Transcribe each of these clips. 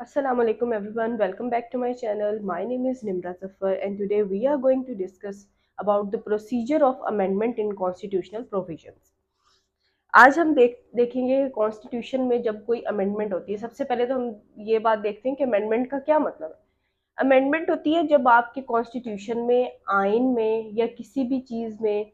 Assalamu alaikum everyone. Welcome back to my channel. My name is Nimra Zafar and today we are going to discuss about the procedure of amendment in constitutional provisions. आज हम देखेंगे constitution में जब कोई amendment होती है। सबसे पहले तो हम ये बात देखते हैं कि अमेंडमेंट का क्या मतलब है। अमेंडमेंट होती है जब आपके कॉन्स्टिट्यूशन में, आइन में या किसी भी चीज़ में,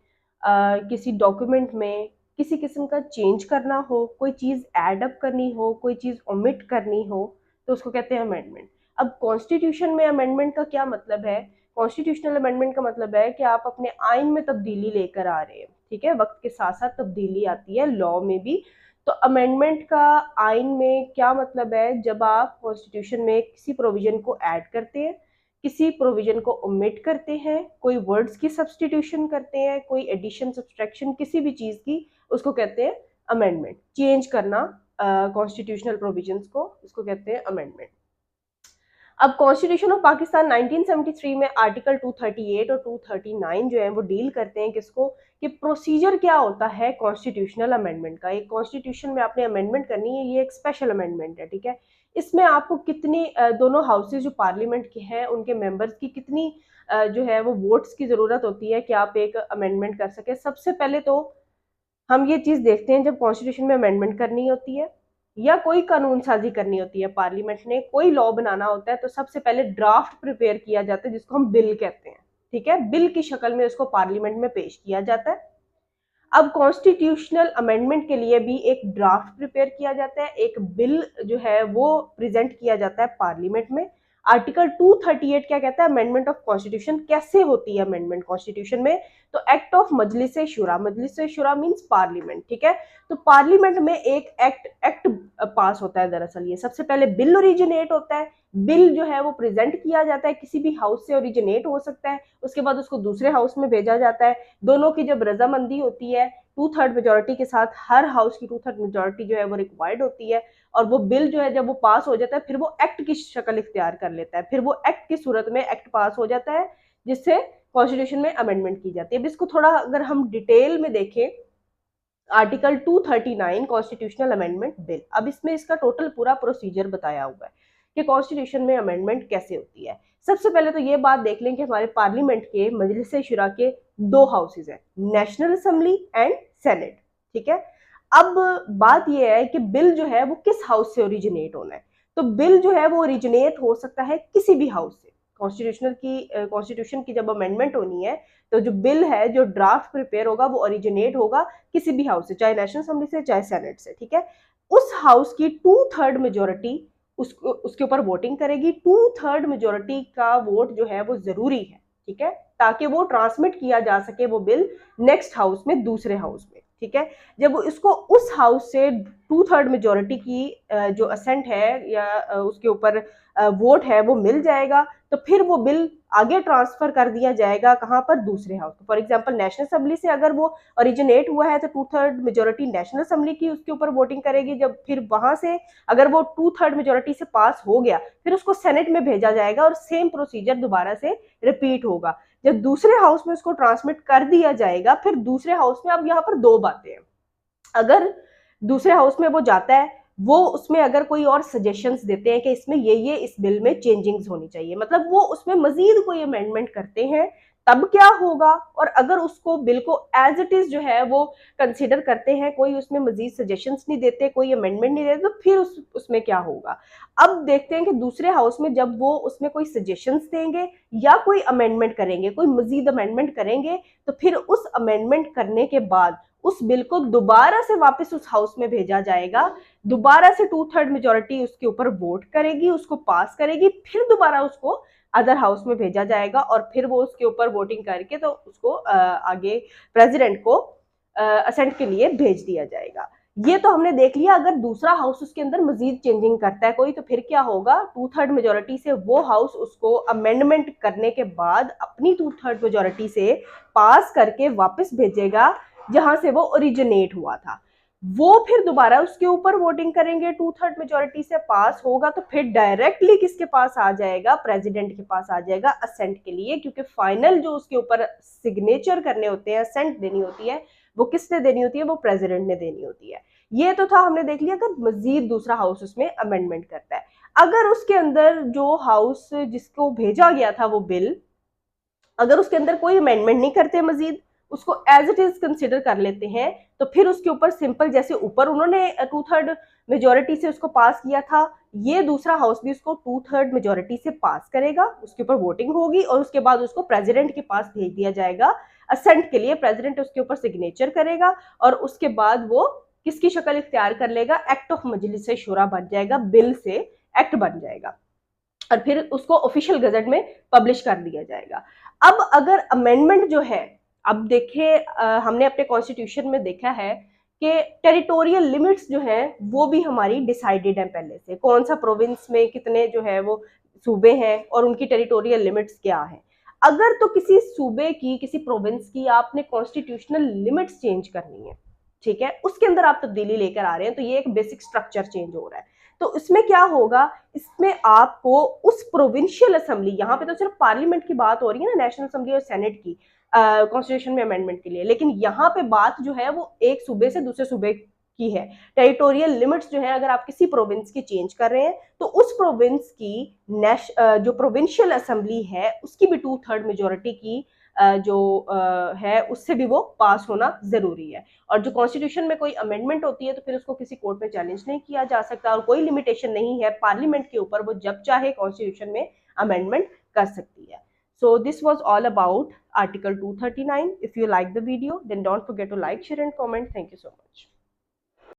किसी डॉक्यूमेंट में किसी किस्म का चेंज करना हो, कोई चीज़ ऐड अप करनी हो, कोई चीज़ ओमिट करनी हो, तो उसको कहते हैं अमेंडमेंट। अब कॉन्स्टिट्यूशन में अमेंडमेंट का क्या मतलब है? कॉन्स्टिट्यूशनल अमेंडमेंट का मतलब है कि आप अपने आइन में तब्दीली लेकर आ रहे हैं। ठीक है, वक्त के साथ साथ तब्दीली आती है लॉ में भी। तो अमेंडमेंट का आइन में क्या मतलब है? जब आप कॉन्स्टिट्यूशन में किसी प्रोविजन को ऐड करते हैं, किसी प्रोविजन को ओमिट करते हैं, कोई वर्ड्स की सब्सटीट्यूशन करते हैं, कोई एडिशन सब्सट्रैक्शन किसी भी चीज की, उसको कहते हैं अमेंडमेंट। चेंज करना कॉन्स्टिट्यूशनल प्रोविजंस को, इसको कहते हैं अमेंडमेंट। अब कॉन्स्टिट्यूशन ऑफ पाकिस्तान 1973 में आर्टिकल 238 और 239 जो है वो डील करते हैं किसको, कि प्रोसीजर क्या होता है कॉन्स्टिट्यूशनल अमेंडमेंट का। एक कॉन्स्टिट्यूशन में आपने अमेंडमेंट करनी है, ये एक स्पेशल अमेंडमेंट है। ठीक है, इसमें आपको कितनी दोनों हाउसेज जो पार्लियामेंट के हैं उनके मेंबर्स की कितनी जो है वो वोट्स की जरूरत होती है कि आप एक अमेंडमेंट कर सके। सबसे पहले तो हम ये चीज देखते हैं, जब कॉन्स्टिट्यूशन में अमेंडमेंट करनी होती है या कोई कानून साजी करनी होती है, पार्लियामेंट ने कोई लॉ बनाना होता है, तो सबसे पहले ड्राफ्ट प्रिपेयर किया जाता है जिसको हम बिल कहते हैं। ठीक है, बिल की शक्ल में उसको पार्लियामेंट में पेश किया जाता है। अब कॉन्स्टिट्यूशनल अमेंडमेंट के लिए भी एक ड्राफ्ट प्रिपेयर किया जाता है, एक बिल जो है वो प्रेजेंट किया जाता है पार्लियामेंट में। आर्टिकल 238 क्या कहता है? अमेंडमेंट ऑफ कॉन्स्टिट्यूशन कैसे होती है अमेंडमेंट कॉन्स्टिट्यूशन में? तो एक्ट ऑफ मजलिस शुरा, मजलिस शुरा मींस पार्लियामेंट। ठीक है, तो पार्लियामेंट में एक एक्ट पास होता है। दरअसल ये सबसे पहले बिल ओरिजिनेट होता है। बिल जो है वो प्रेजेंट किया जाता है, किसी भी हाउस से ओरिजिनेट हो सकता है, उसके बाद उसको दूसरे हाउस में भेजा जाता है। दोनों की जब रजामंदी होती है 2/3 मेजोरिटी के साथ, हर हाउस की 2/3 मेजोरिटी जो है वो रिक्वायर्ड होती है, और वो बिल जो है जब वो पास हो जाता है फिर वो एक्ट की शक्ल इख्तियार कर लेता है। फिर वो एक्ट की सूरत में एक्ट पास हो जाता है जिससे कॉन्स्टिट्यूशन में अमेंडमेंट की जाती है। अब इसको थोड़ा अगर हम डिटेल में देखें, आर्टिकल 239 कॉन्स्टिट्यूशनल अमेंडमेंट बिल, अब इसमें इसका टोटल पूरा प्रोसीजर बताया हुआ है कि कॉन्स्टिट्यूशन में अमेंडमेंट कैसे होती है। सबसे पहले तो ये बात देख लें कि हमारे पार्लियामेंट के मजलिस शुरा के दो हाउसेज हैं, नेशनल असेंबली एंड सेनेट। ठीक है, अब बात यह है कि बिल जो है वो किस हाउस से ओरिजिनेट होना है। तो बिल जो है वो ओरिजिनेट हो सकता है किसी भी हाउस से। कॉन्स्टिट्यूशन की जब अमेंडमेंट होनी है तो जो बिल है, जो ड्राफ्ट प्रिपेयर होगा, वो ओरिजिनेट होगा किसी भी हाउस से, चाहे नेशनल असेंबली से चाहे सेनेट से। ठीक है, उस हाउस की 2/3 मेजोरिटी उसके ऊपर वोटिंग करेगी। 2/3 मेजोरिटी का वोट जो है वो जरूरी है। ठीक है, ताकि वो ट्रांसमिट किया जा सके वो बिल नेक्स्ट हाउस में, दूसरे हाउस में। ठीक है, जब इसको उस हाउस से 2/3 मेजोरिटी की जो असेंट है या उसके ऊपर वोट है वो मिल जाएगा, तो फिर वो बिल आगे ट्रांसफर कर दिया जाएगा कहां पर? दूसरे house. For example national assembly से अगर वो ओरिजिनेट हुआ है तो 2/3 मेजोरिटी नेशनल असेंबली की उसके ऊपर वोटिंग करेगी। जब फिर वहां से अगर वो 2/3 मेजोरिटी से पास हो गया, फिर उसको सेनेट में भेजा जाएगा और सेम प्रोसीजर दोबारा से रिपीट होगा। जब दूसरे हाउस में उसको ट्रांसमिट कर दिया जाएगा, फिर दूसरे हाउस में, अब यहाँ पर दो बातें हैं। अगर दूसरे हाउस में वो जाता है, वो उसमें अगर कोई और सजेशंस देते हैं कि इसमें ये इस बिल में चेंजिंग्स होनी चाहिए, मतलब वो उसमें मजीद कोई अमेंडमेंट करते हैं, तब क्या होगा? और अगर उसको बिल को एज इट इज जो है वो कंसीडर करते हैं, कोई उसमें मजीद सजेशंस नहीं देते, कोई अमेंडमेंट नहीं देते, तो फिर उसमें क्या होगा? अब देखते हैं कि दूसरे हाउस में जब वो उसमें कोई सजेशंस देंगे या कोई अमेंडमेंट करेंगे, कोई मजीद अमेंडमेंट करेंगे, तो फिर उस अमेंडमेंट करने के बाद उस बिल को दोबारा से वापस उस हाउस में भेजा जाएगा। दोबारा से 2/3 मेजोरिटी उसके ऊपर वोट करेगी, उसको पास करेगी, फिर दोबारा उसको अदर हाउस में भेजा जाएगा और फिर वो उसके ऊपर वोटिंग करके तो उसको आगे प्रेसिडेंट को असेंट के लिए भेज दिया जाएगा। ये तो हमने देख लिया। अगर दूसरा हाउस उसके अंदर मजीद चेंजिंग करता है कोई, तो फिर क्या होगा? 2/3 मेजोरिटी से वो हाउस उसको अमेंडमेंट करने के बाद अपनी 2/3 मेजोरिटी से पास करके वापस भेजेगा जहां से वो ओरिजिनेट हुआ था। वो फिर दोबारा उसके ऊपर वोटिंग करेंगे, 2/3 मेजोरिटी से पास होगा तो फिर डायरेक्टली किसके पास आ जाएगा? प्रेसिडेंट के पास आ जाएगा असेंट के लिए, क्योंकि फाइनल जो उसके ऊपर सिग्नेचर करने होते हैं, असेंट देनी होती है, वो किसने देनी होती है? वो प्रेसिडेंट ने देनी होती है। ये तो था, हमने देख लिया अगर मजीद दूसरा हाउस उसमें अमेंडमेंट करता है। अगर उसके अंदर जो हाउस जिसको भेजा गया था वो बिल, अगर उसके अंदर कोई अमेंडमेंट नहीं करते मजीद, उसको एज इट इज कंसिडर कर लेते हैं, तो फिर उसके ऊपर सिंपल जैसे ऊपर उन्होंने 2/3 मेजोरिटी से उसको पास किया था, ये दूसरा हाउस भी उसको 2/3 मेजोरिटी से पास करेगा, उसके ऊपर वोटिंग होगी और उसके बाद उसको प्रेसिडेंट के पास भेज दिया जाएगा असेंट के लिए। प्रेसिडेंट उसके ऊपर सिग्नेचर करेगा और उसके बाद वो किसकी शक्ल इख्तियार कर लेगा, एक्ट ऑफ मजलिस शुरा बन जाएगा, बिल से एक्ट बन जाएगा और फिर उसको ऑफिशियल गजट में पब्लिश कर दिया जाएगा। अब अगर अमेंडमेंट जो है, अब देखें हमने अपने कॉन्स्टिट्यूशन में देखा है कि टेरिटोरियल लिमिट्स जो है वो भी हमारी डिसाइडेड है पहले से, कौन सा प्रोविंस में कितने जो है वो सूबे हैं और उनकी टेरिटोरियल लिमिट्स क्या है। अगर तो किसी सूबे की, किसी प्रोविंस की आपने कॉन्स्टिट्यूशनल लिमिट्स चेंज करनी है, ठीक है, उसके अंदर आप तब्दीली लेकर आ रहे हैं, तो ये एक बेसिक स्ट्रक्चर चेंज हो रहा है। तो इसमें क्या होगा, इसमें आपको उस प्रोविंशियल असेंबली, यहाँ पे तो सिर्फ पार्लियामेंट की बात हो रही है ना, नेशनल असेंबली और सेनेट की कॉन्स्टिट्यूशन में अमेंडमेंट के लिए, लेकिन यहाँ पे बात जो है वो एक सूबे से दूसरे सूबे की है। टेरिटोरियल लिमिट्स जो है अगर आप किसी प्रोविंस की चेंज कर रहे हैं तो उस प्रोविंस की जो प्रोविंशियल असेंबली है उसकी भी 2/3 मेजोरिटी की जो है उससे भी वो पास होना जरूरी है। और जो कॉन्स्टिट्यूशन में कोई अमेंडमेंट होती है तो फिर उसको किसी कोर्ट में चैलेंज नहीं किया जा सकता और कोई लिमिटेशन नहीं है पार्लियामेंट के ऊपर, वो जब चाहे कॉन्स्टिट्यूशन में अमेंडमेंट कर सकती है। So this was all about Article 239. If you like the video, then don't forget to like, share and comment. Thank you so much.